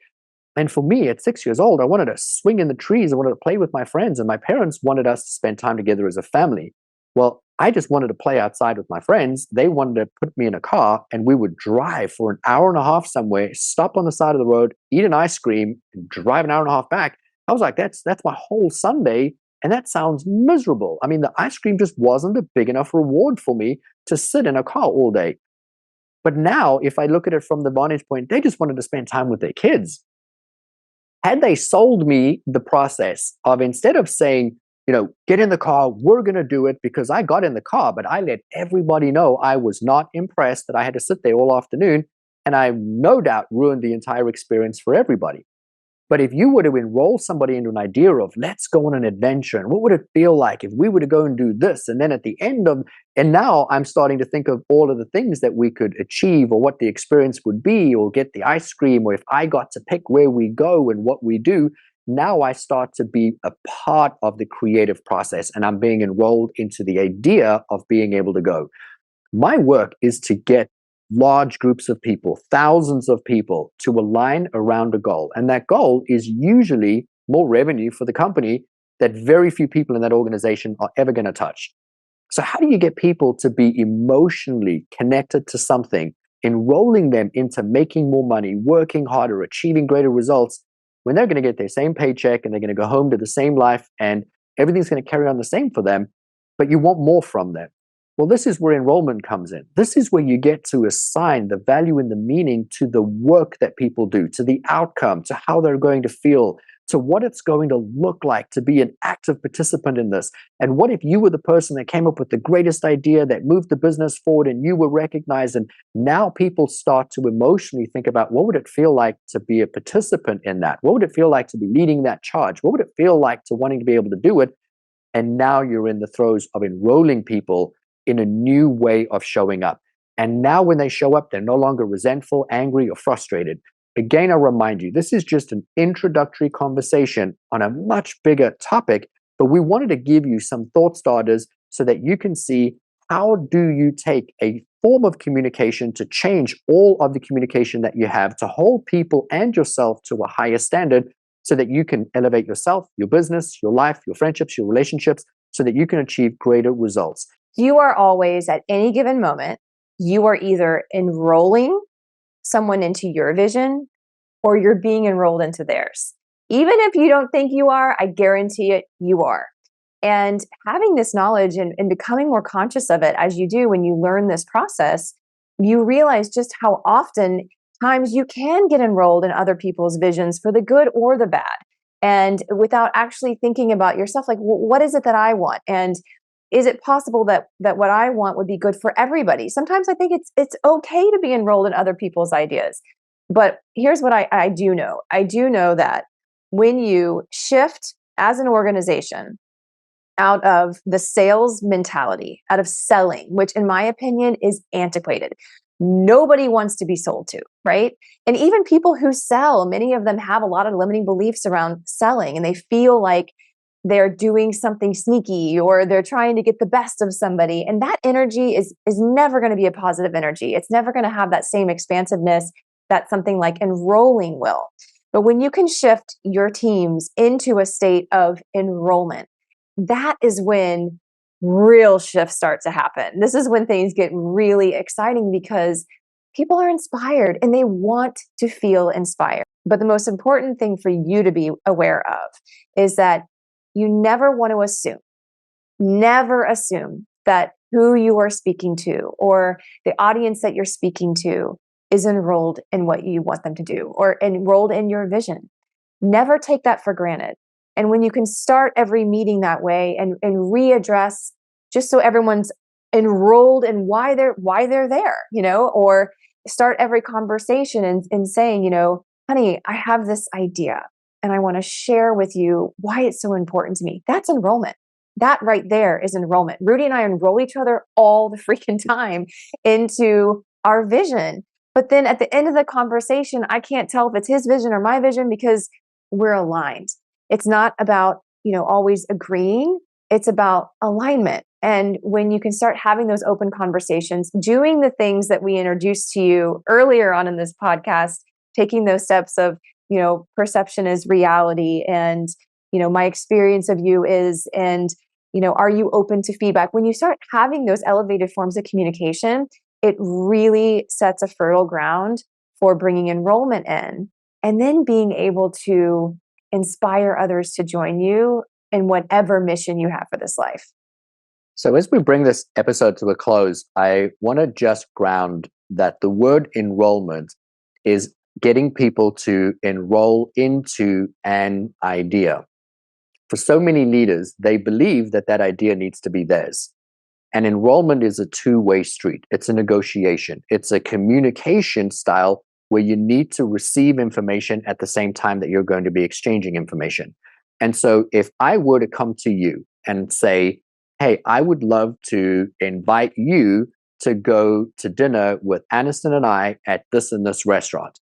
And for me at 6 years old, I wanted to swing in the trees. I wanted to play with my friends. And my parents wanted us to spend time together as a family. Well, I just wanted to play outside with my friends. They wanted to put me in a car and we would drive for an hour and a half somewhere, stop on the side of the road, eat an ice cream, and drive an hour and a half back. I was like, that's my whole Sunday. And that sounds miserable. I mean, the ice cream just wasn't a big enough reward for me to sit in a car all day. But now, if I look at it from the vantage point, they just wanted to spend time with their kids. Had they sold me the process of, instead of saying, get in the car, we're going to do it, because I got in the car, but I let everybody know I was not impressed, that I had to sit there all afternoon, and I no doubt ruined the entire experience for everybody. But if you were to enroll somebody into an idea of, let's go on an adventure, and what would it feel like if we were to go and do this? And then at the end of, and now I'm starting to think of all of the things that we could achieve, or what the experience would be, or get the ice cream, or if I got to pick where we go and what we do. Now I start to be a part of the creative process, and I'm being enrolled into the idea of being able to go. My work is to get large groups of people, thousands of people, to align around a goal. And that goal is usually more revenue for the company that very few people in that organization are ever going to touch. So how do you get people to be emotionally connected to something, enrolling them into making more money, working harder, achieving greater results, when they're going to get their same paycheck and they're going to go home to the same life and everything's going to carry on the same for them, but you want more from them? Well, this is where enrollment comes in. This is where you get to assign the value and the meaning to the work that people do, to the outcome, to how they're going to feel, to what it's going to look like to be an active participant in this. And what if you were the person that came up with the greatest idea that moved the business forward and you were recognized? And now people start to emotionally think about, what would it feel like to be a participant in that? What would it feel like to be leading that charge? What would it feel like to wanting to be able to do it? And now you're in the throes of enrolling people in a new way of showing up. And now when they show up, they're no longer resentful, angry, or frustrated. Again, I remind you, this is just an introductory conversation on a much bigger topic, but we wanted to give you some thought starters so that you can see, how do you take a form of communication to change all of the communication that you have, to hold people and yourself to a higher standard, so that you can elevate yourself, your business, your life, your friendships, your relationships, so that you can achieve greater results. You are always, at any given moment, you are either enrolling someone into your vision or you're being enrolled into theirs. Even if you don't think you are, I guarantee it, you are. And having this knowledge and becoming more conscious of it as you do, when you learn this process, you realize just how often times you can get enrolled in other people's visions for the good or the bad. And without actually thinking about yourself, like, what is it that I want? And is it possible that what I want would be good for everybody? Sometimes I think it's okay to be enrolled in other people's ideas. But here's what I do know. I do know that when you shift as an organization out of the sales mentality, out of selling, which in my opinion is antiquated. Nobody wants to be sold to, right? And even people who sell, many of them have a lot of limiting beliefs around selling, and they feel like they're doing something sneaky or they're trying to get the best of somebody. And that energy is never going to be a positive energy. It's never going to have that same expansiveness that something like enrolling will. But when you can shift your teams into a state of enrollment, that is when real shifts start to happen. This is when things get really exciting because people are inspired and they want to feel inspired. But the most important thing for you to be aware of is that you never want to never assume that who you are speaking to or the audience that you're speaking to is enrolled in what you want them to do or enrolled in your vision. Never take that for granted. And when you can start every meeting that way and readdress just so everyone's enrolled in why they're there, or start every conversation and saying, honey, I have this idea and I want to share with you why it's so important to me. That's enrollment. That right there is enrollment. Rudi and I enroll each other all the freaking time into our vision. But then at the end of the conversation, I can't tell if it's his vision or my vision because we're aligned. It's not about, always agreeing. It's about alignment. And when you can start having those open conversations, doing the things that we introduced to you earlier on in this podcast, taking those steps of, perception is reality and, my experience of you is, and, are you open to feedback? When you start having those elevated forms of communication, it really sets a fertile ground for bringing enrollment in and then being able to inspire others to join you in whatever mission you have for this life. So as we bring this episode to a close, I want to just ground that the word enrollment is getting people to enroll into an idea. For so many leaders, they believe that idea needs to be theirs. And enrollment is a two-way street. It's a negotiation. It's a communication style where you need to receive information at the same time that you're going to be exchanging information. And so if I were to come to you and say, hey, I would love to invite you to go to dinner with Anniston and I at this and this restaurant,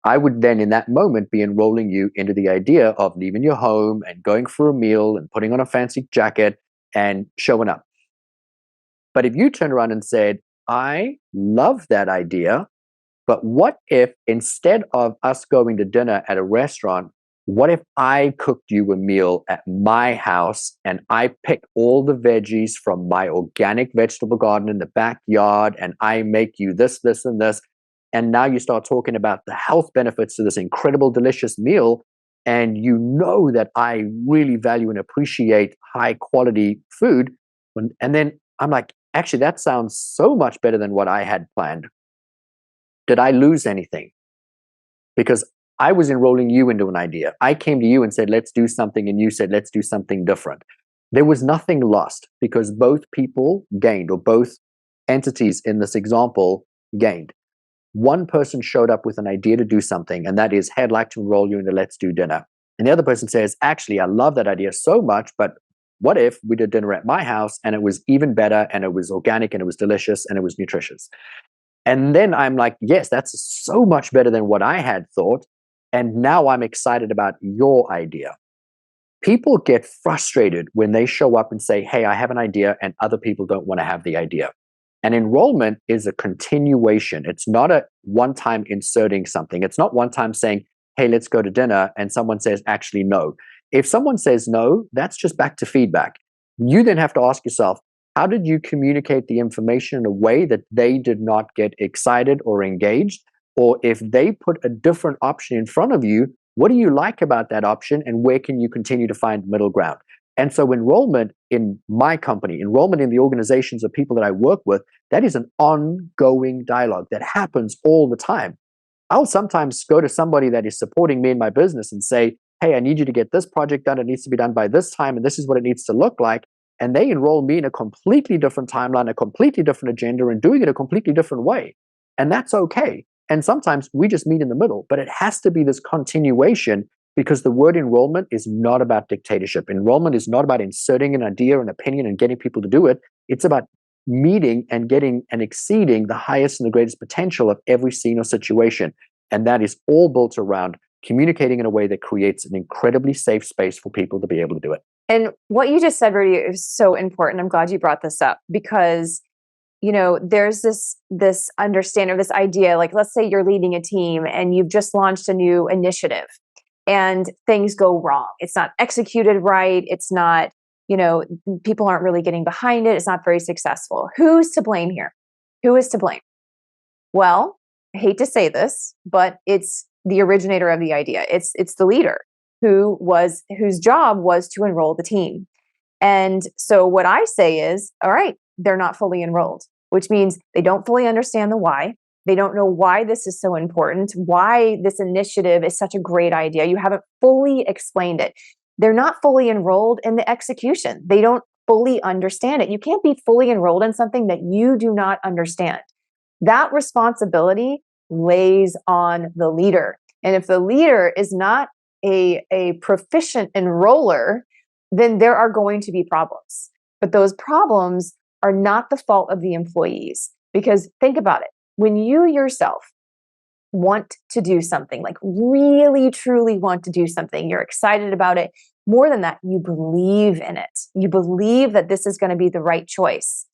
I would then in that moment be enrolling you into the idea of leaving your home and going for a meal and putting on a fancy jacket and showing up. But if you turned around and said, I love that idea, but what if instead of us going to dinner at a restaurant, what if I cooked you a meal at my house and I pick all the veggies from my organic vegetable garden in the backyard and I make you this, this, and this. And now you start talking about the health benefits of this incredible, delicious meal. And you know that I really value and appreciate high quality food. And then I'm like, actually, that sounds so much better than what I had planned. Did I lose anything? Because I was enrolling you into an idea. I came to you and said, let's do something. And you said, let's do something different. There was nothing lost because both people gained, or both entities in this example gained. One person showed up with an idea to do something, and that is, hey, I'd like to enroll you into Let's Do Dinner. And the other person says, actually, I love that idea so much, but what if we did dinner at my house and it was even better and it was organic and it was delicious and it was nutritious? And then I'm like, yes, that's so much better than what I had thought. And now I'm excited about your idea. People get frustrated when they show up and say, hey, I have an idea, and other people don't want to have the idea. And enrollment is a continuation. It's not a one-time inserting something. It's not one time saying, hey, let's go to dinner, and someone says, actually, no. If someone says no, that's just back to feedback. You then have to ask yourself, how did you communicate the information in a way that they did not get excited or engaged? Or if they put a different option in front of you, what do you like about that option, and where can you continue to find middle ground? And so enrollment in my company, enrollment in the organizations of people that I work with, that is an ongoing dialogue that happens all the time. I'll sometimes go to somebody that is supporting me in my business and say, hey, I need you to get this project done. It needs to be done by this time, and this is what it needs to look like. And they enroll me in a completely different timeline, a completely different agenda, and doing it a completely different way. And that's okay. And sometimes we just meet in the middle, but it has to be this continuation, because the word enrollment is not about dictatorship. Enrollment is not about inserting an idea, an opinion, and getting people to do it. It's about meeting and getting and exceeding the highest and the greatest potential of every scene or situation. And that is all built around communicating in a way that creates an incredibly safe space for people to be able to do it. And what you just said, Rudi, is so important. I'm glad you brought this up, because there's this understanding, or this idea, like, let's say you're leading a team and you've just launched a new initiative and things go wrong. It's not executed right. It's not, people aren't really getting behind it. It's not very successful. Who's to blame here? Who is to blame? Well, I hate to say this, but it's the originator of the idea. It's the leader whose job was to enroll the team. And so what I say is, all right, they're not fully enrolled, which means they don't fully understand the why. They don't know why this is so important, why this initiative is such a great idea. You haven't fully explained it. They're not fully enrolled in the execution. They don't fully understand it. You can't be fully enrolled in something that you do not understand. That responsibility lays on the leader. And if the leader is not a proficient enroller, then there are going to be problems. But those problems are not the fault of the employees. Because think about it. When you yourself want to do something, like really, truly want to do something, you're excited about it. More than that, you believe in it. You believe that this is going to be the right choice.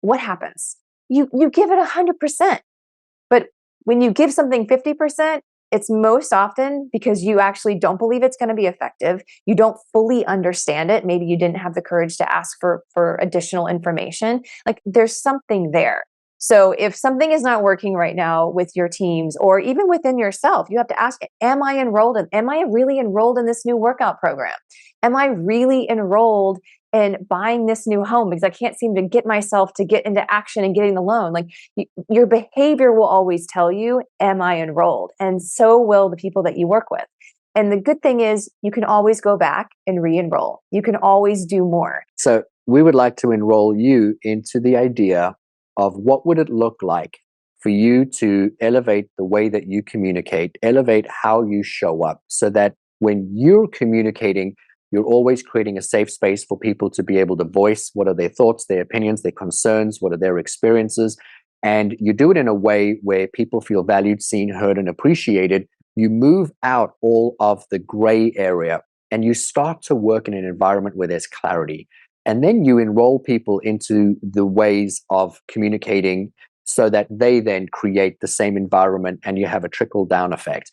What happens? You give it 100%. But when you give something 50%, it's most often because you actually don't believe it's going to be effective. You don't fully understand it. Maybe you didn't have the courage to ask for additional information. Like, there's something there. So if something is not working right now with your teams, or even within yourself, you have to ask, am I really enrolled in this new workout program? Am I really enrolled in buying this new home, because I can't seem to get myself to get into action and getting the loan? Like, your behavior will always tell you, am I enrolled? And so will the people that you work with. And the good thing is, you can always go back and re-enroll. You can always do more. So we would like to enroll you into the idea of what would it look like for you to elevate the way that you communicate, elevate how you show up, so that when you're communicating, you're always creating a safe space for people to be able to voice what are their thoughts, their opinions, their concerns, what are their experiences. And you do it in a way where people feel valued, seen, heard, and appreciated. You move out all of the gray area and you start to work in an environment where there's clarity. And then you enroll people into the ways of communicating so that they then create the same environment and you have a trickle-down effect.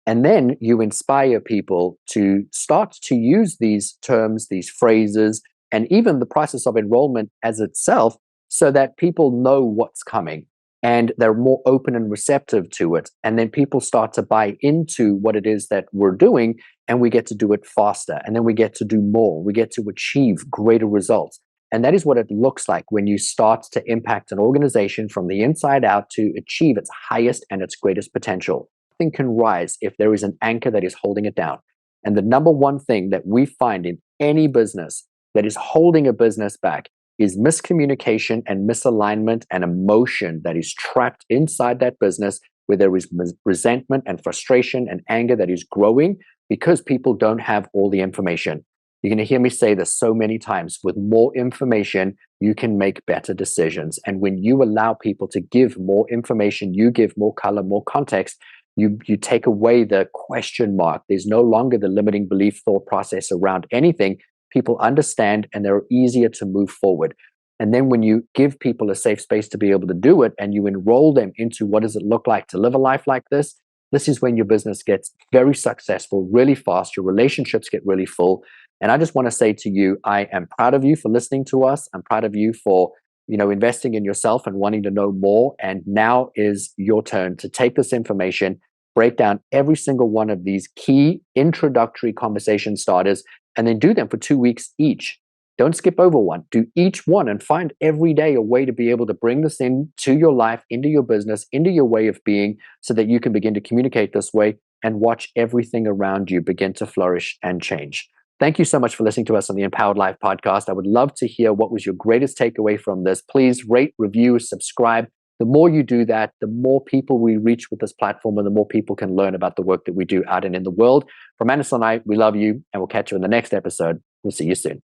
And then you inspire people to start to use these terms, these phrases, and even the process of enrollment as itself, so that people know what's coming and they're more open and receptive to it. And then people start to buy into what it is that we're doing, and we get to do it faster. And then we get to do more. We get to achieve greater results. And that is what it looks like when you start to impact an organization from the inside out to achieve its highest and its greatest potential. Nothing can rise if there is an anchor that is holding it down. And the number one thing that we find in any business that is holding a business back is miscommunication and misalignment and emotion that is trapped inside that business, where there is resentment and frustration and anger that is growing because people don't have all the information. You're going to hear me say this so many times. With more information, you can make better decisions. And when you allow people to give more information, you give more color, more context, you take away the question mark. There's no longer the limiting belief thought process around anything. People understand and they're easier to move forward. And then when you give people a safe space to be able to do it and you enroll them into what does it look like to live a life like this, this is when your business gets very successful really fast. Your relationships get really full. And I just want to say to you, I am proud of you for listening to us. I'm proud of you for investing in yourself and wanting to know more. And now is your turn to take this information, break down every single one of these key introductory conversation starters, and then do them for 2 weeks each. Don't skip over one. Do each one and find every day a way to be able to bring this into your life, into your business, into your way of being, so that you can begin to communicate this way and watch everything around you begin to flourish and change. Thank you so much for listening to us on the Empowered Life podcast. I would love to hear what was your greatest takeaway from this. Please rate, review, subscribe. The more you do that, the more people we reach with this platform and the more people can learn about the work that we do out and in the world. From Anniston and I, we love you and we'll catch you in the next episode. We'll see you soon.